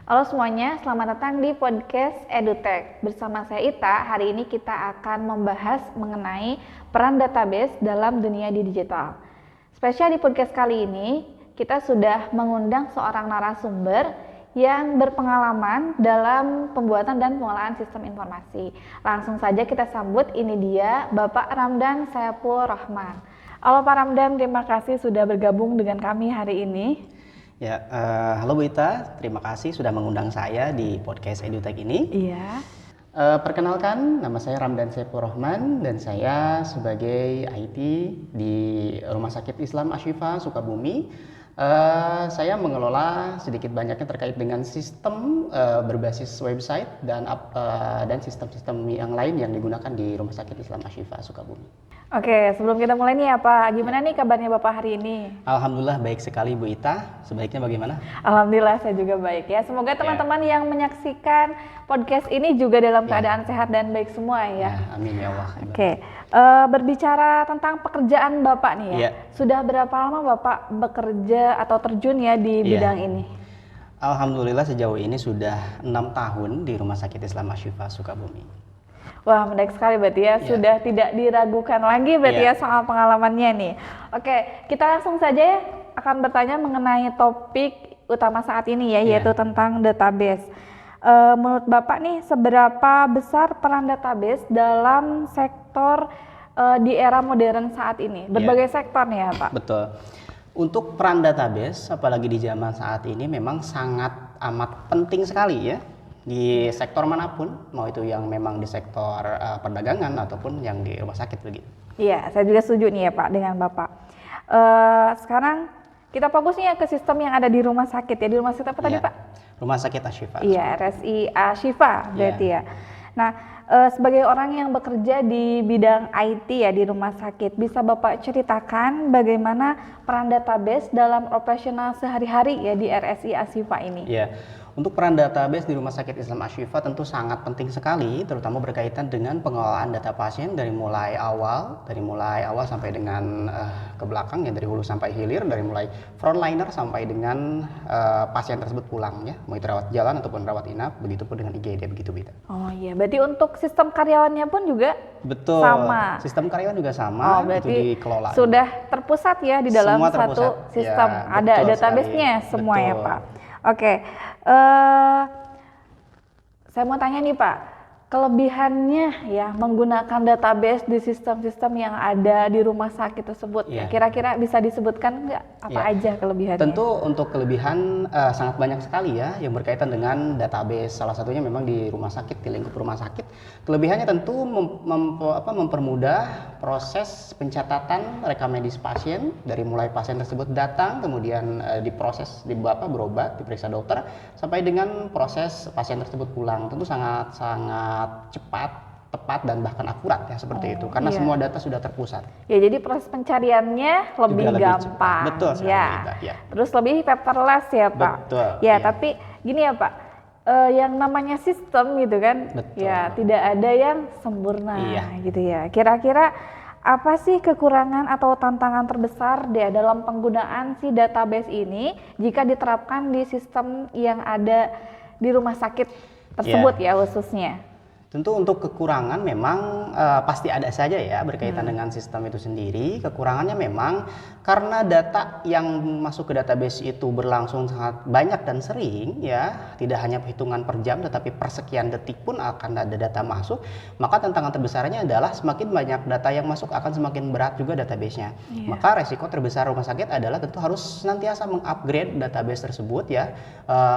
Halo semuanya, selamat datang di podcast EduTech. Bersama saya Ita, hari ini kita akan membahas mengenai peran database dalam dunia digital. Spesial di podcast kali ini, kita sudah mengundang seorang narasumber yang berpengalaman dalam pembuatan dan pengelolaan sistem informasi. Langsung saja kita sambut, ini dia Bapak Ramdan Saiful Rahman. Halo Pak Ramdan, terima kasih sudah bergabung dengan kami hari ini. Ya, halo Bu Ita, terima kasih sudah mengundang saya di podcast EduTech ini. Iya. Perkenalkan, nama saya Ramdan Saiful Rahman dan saya sebagai IT di Rumah Sakit Islam Ashifa Sukabumi. Saya mengelola sedikit banyaknya terkait dengan sistem berbasis website dan sistem-sistem yang lain yang digunakan di Rumah Sakit Islam Ashifa Sukabumi. Oke, sebelum kita mulai nih Pak, gimana nih kabarnya Bapak hari ini? Alhamdulillah baik sekali Bu Ita, sebaiknya bagaimana? Alhamdulillah saya juga baik ya. Semoga teman-teman yang menyaksikan podcast ini juga dalam keadaan sehat dan baik semua ya. Amin ya Allah. Oke, berbicara tentang pekerjaan Bapak nih ya. Sudah berapa lama Bapak bekerja atau terjun ya di bidang ini? Alhamdulillah sejauh ini sudah 6 tahun di Rumah Sakit Islam Ashifa Sukabumi. Wah, menarik sekali berarti ya, sudah tidak diragukan lagi berarti ya soal pengalamannya nih. Oke, kita langsung saja ya akan bertanya mengenai topik utama saat ini ya, yaitu tentang database. Menurut Bapak nih, seberapa besar peran database dalam sektor di era modern saat ini? Berbagai sektor nih ya Pak. Betul. Untuk peran database, apalagi di zaman saat ini memang sangat amat penting sekali ya. Di sektor manapun, mau itu yang memang di sektor perdagangan ataupun yang di rumah sakit begitu. Iya, saya juga setuju nih ya Pak dengan Bapak. Sekarang kita fokusnya ke sistem yang ada di rumah sakit ya. Di rumah sakit apa tadi Pak? Rumah Sakit Ashifa. Iya, RSI Ashifa berarti ya. Nah, sebagai orang yang bekerja di bidang IT ya di rumah sakit, bisa Bapak ceritakan bagaimana peran database dalam operasional sehari-hari ya di RSI Ashifa ini? Iya. Untuk peran database di Rumah Sakit Islam Ashifa tentu sangat penting sekali, terutama berkaitan dengan pengelolaan data pasien dari mulai awal sampai dengan ke belakang ya, dari hulu sampai hilir, dari mulai frontliner sampai dengan pasien tersebut pulang ya, mau itu rawat jalan ataupun rawat inap, begitu pun dengan IGD begitu Bita. Oh iya, berarti untuk sistem karyawannya pun juga betul, sama. Sistem karyawan juga sama, berarti itu dikelola. Sudah terpusat ya di dalam semua satu sistem, ya, ada database-nya semua betul. ya Pak. Oke, saya mau tanya nih Pak, kelebihannya ya menggunakan database di sistem-sistem yang ada di rumah sakit tersebut, kira-kira bisa disebutkan nggak apa aja kelebihannya? Tentu untuk kelebihan sangat banyak sekali ya yang berkaitan dengan database. Salah satunya memang di rumah sakit, di lingkup rumah sakit. Kelebihannya tentu mempermudah proses pencatatan rekam medis pasien dari mulai pasien tersebut datang, kemudian diproses, berobat, diperiksa dokter, sampai dengan proses pasien tersebut pulang. Tentu sangat cepat, tepat dan bahkan akurat ya seperti itu karena semua data sudah terpusat. Ya, jadi proses pencariannya lebih gampang. Betul sekali. Ya. Terus lebih paperless ya Pak. Betul. Ya, tapi gini ya Pak, yang namanya sistem gitu kan, ya tidak ada yang sempurna gitu ya. Kira-kira apa sih kekurangan atau tantangan terbesar dalam penggunaan si database ini jika diterapkan di sistem yang ada di rumah sakit tersebut ya khususnya? Tentu untuk kekurangan memang pasti ada saja ya berkaitan dengan sistem itu sendiri. Kekurangannya memang karena data yang masuk ke database itu berlangsung sangat banyak dan sering ya, tidak hanya perhitungan per jam tetapi per sekian detik pun akan ada data masuk, maka tantangan terbesarnya adalah semakin banyak data yang masuk akan semakin berat juga database-nya. Maka resiko terbesar rumah sakit adalah tentu harus senantiasa mengupgrade database tersebut ya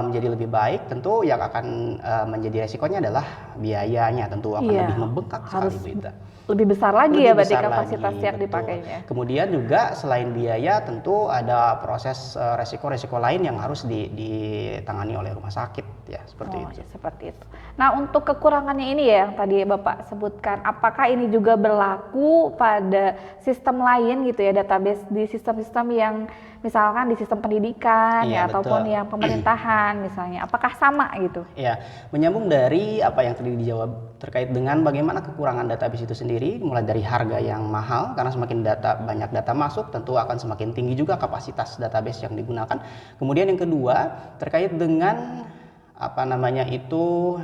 menjadi lebih baik. Tentu yang akan menjadi resikonya adalah biayanya, tentu akan lebih membengkak sekali Bita. Lebih besar lagi ya berarti kapasitas yang dipakainya. Kemudian juga selain biaya tentu ada proses resiko-resiko lain yang harus ditangani oleh rumah sakit ya seperti itu. Seperti itu. Nah, untuk kekurangannya ini ya yang tadi Bapak sebutkan, apakah ini juga berlaku pada sistem lain gitu ya, database di sistem-sistem yang misalkan di sistem pendidikan ataupun yang pemerintahan misalnya, apakah sama gitu? Ya, menyambung dari apa yang tadi dijawab terkait dengan bagaimana kekurangan database itu sendiri, mulai dari harga yang mahal karena semakin banyak data masuk tentu akan semakin tinggi juga kapasitas database yang digunakan. Kemudian yang kedua terkait dengan apa namanya itu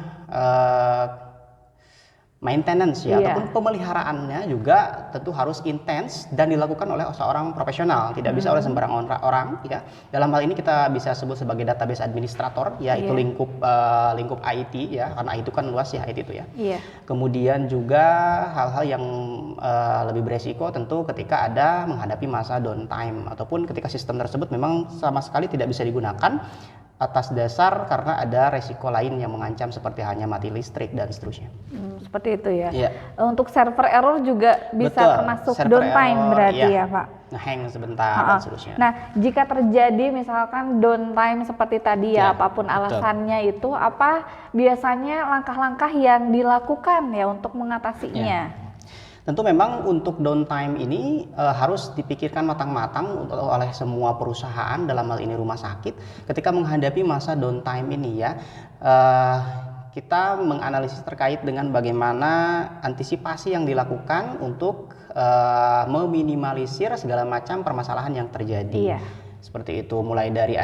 maintenance ya, ataupun pemeliharaannya juga tentu harus intens dan dilakukan oleh seorang profesional, tidak bisa oleh sembarang orang ya. Dalam hal ini kita bisa sebut sebagai database administrator ya, itu lingkup IT ya, karena itu kan luas ya IT itu ya. Kemudian juga hal-hal yang lebih beresiko tentu ketika ada menghadapi masa downtime ataupun ketika sistem tersebut memang sama sekali tidak bisa digunakan atas dasar karena ada resiko lain yang mengancam seperti hanya mati listrik dan seterusnya. Seperti itu ya. Untuk server error juga bisa termasuk downtime berarti ya Pak? Hang sebentar dan seterusnya. Nah, jika terjadi misalkan downtime seperti tadi ya, apapun alasannya itu, apa biasanya langkah-langkah yang dilakukan ya untuk mengatasinya? Tentu memang untuk downtime ini harus dipikirkan matang-matang oleh semua perusahaan, dalam hal ini rumah sakit, ketika menghadapi masa downtime ini ya. Kita menganalisis terkait dengan bagaimana antisipasi yang dilakukan untuk meminimalisir segala macam permasalahan yang terjadi. Seperti itu, mulai dari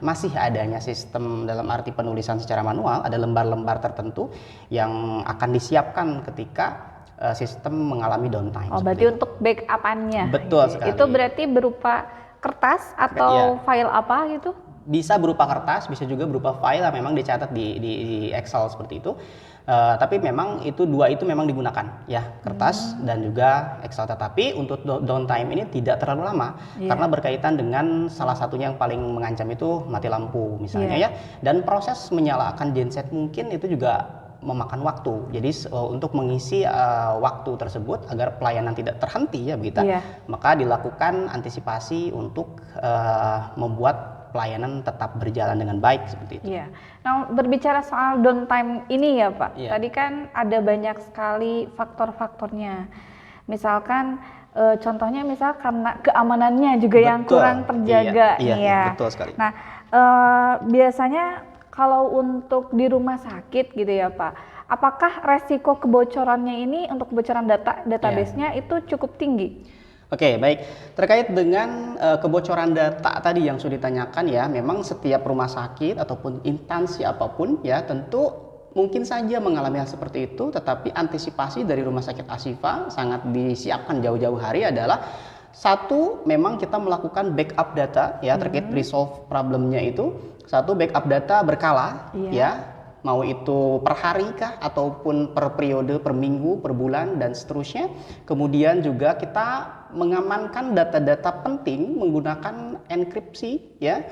masih adanya sistem dalam arti penulisan secara manual, ada lembar-lembar tertentu yang akan disiapkan ketika sistem mengalami downtime. Berarti untuk backup-annya. Betul sekali. Itu berarti berupa kertas atau file apa gitu? Bisa berupa kertas, bisa juga berupa file yang memang dicatat di Excel seperti itu. Tapi memang dua itu memang digunakan ya, kertas dan juga Excel. Tetapi untuk downtime ini tidak terlalu lama karena berkaitan dengan salah satunya yang paling mengancam itu mati lampu misalnya ya. Dan proses menyalakan genset mungkin itu juga memakan waktu. Jadi untuk mengisi waktu tersebut agar pelayanan tidak terhenti ya begitu, maka dilakukan antisipasi untuk membuat pelayanan tetap berjalan dengan baik seperti itu. Nah, berbicara soal downtime ini ya Pak, tadi kan ada banyak sekali faktor-faktornya. Misalkan contohnya karena keamanannya juga yang kurang terjaga. Betul sekali. Nah, biasanya kalau untuk di rumah sakit gitu ya Pak, apakah resiko kebocorannya ini untuk kebocoran database-nya itu cukup tinggi? Oke, baik. Terkait dengan kebocoran data tadi yang sudah ditanyakan ya, memang setiap rumah sakit ataupun instansi apapun ya tentu mungkin saja mengalami hal seperti itu, tetapi antisipasi dari Rumah Sakit Ashifa sangat disiapkan jauh-jauh hari adalah satu, memang kita melakukan backup data ya terkait resolve problemnya itu. Satu, backup data berkala ya, mau itu per hari kah ataupun per periode, per minggu, per bulan dan seterusnya. Kemudian juga kita mengamankan data-data penting menggunakan enkripsi ya,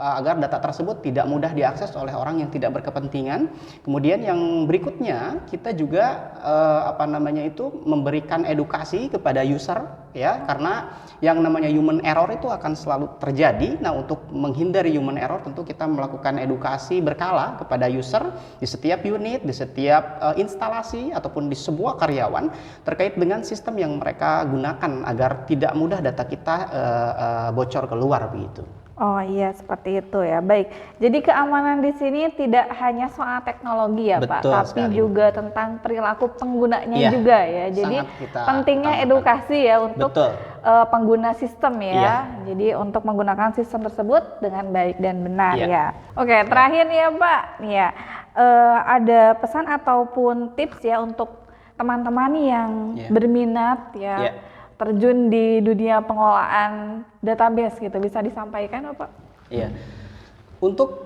agar data tersebut tidak mudah diakses oleh orang yang tidak berkepentingan. Kemudian yang berikutnya kita juga memberikan edukasi kepada user ya, karena yang namanya human error itu akan selalu terjadi. Nah, untuk menghindari human error tentu kita melakukan edukasi berkala kepada user di setiap unit, di setiap instalasi ataupun di sebuah karyawan terkait dengan sistem yang mereka gunakan agar tidak mudah data kita bocor keluar begitu. Oh iya, seperti itu ya. Baik. Jadi keamanan di sini tidak hanya soal teknologi ya Pak, tapi juga tentang perilaku penggunanya juga ya. Jadi pentingnya edukasi ya untuk pengguna sistem ya. Jadi untuk menggunakan sistem tersebut dengan baik dan benar ya. Oke, terakhir nih ya Pak. Nih ya, ada pesan ataupun tips ya untuk teman-teman yang berminat ya. Terjun di dunia pengolahan database gitu, bisa disampaikan Pak? Iya. Untuk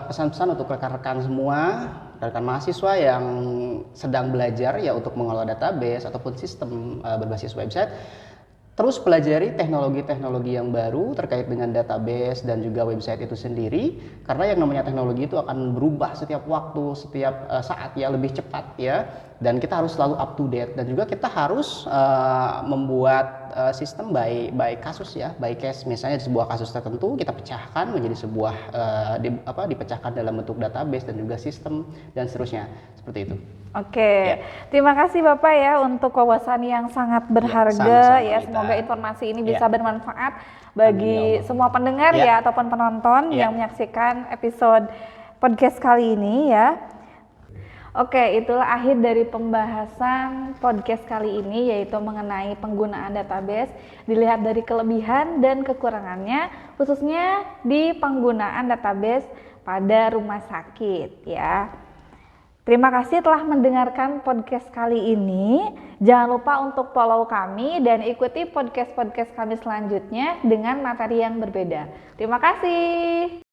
pesan-pesan untuk rekan-rekan semua, rekan mahasiswa yang sedang belajar ya untuk mengelola database ataupun sistem berbasis website, terus pelajari teknologi-teknologi yang baru terkait dengan database dan juga website itu sendiri, karena yang namanya teknologi itu akan berubah setiap waktu, setiap saat ya, lebih cepat ya, dan kita harus selalu up to date, dan juga kita harus membuat sistem by kasus ya, by case. Misalnya di sebuah kasus tertentu kita pecahkan menjadi sebuah dipecahkan dalam bentuk database dan juga sistem dan seterusnya, seperti itu. Oke, terima kasih Bapak ya untuk wawasan yang sangat berharga ya. Semoga informasi ini bisa bermanfaat bagi semua pendengar ya ataupun penonton yang menyaksikan episode podcast kali ini ya. Oke, itulah akhir dari pembahasan podcast kali ini, yaitu mengenai penggunaan database. Dilihat dari kelebihan dan kekurangannya, khususnya di penggunaan database pada rumah sakit ya. Terima kasih telah mendengarkan podcast kali ini. Jangan lupa untuk follow kami dan ikuti podcast-podcast kami selanjutnya dengan materi yang berbeda. Terima kasih.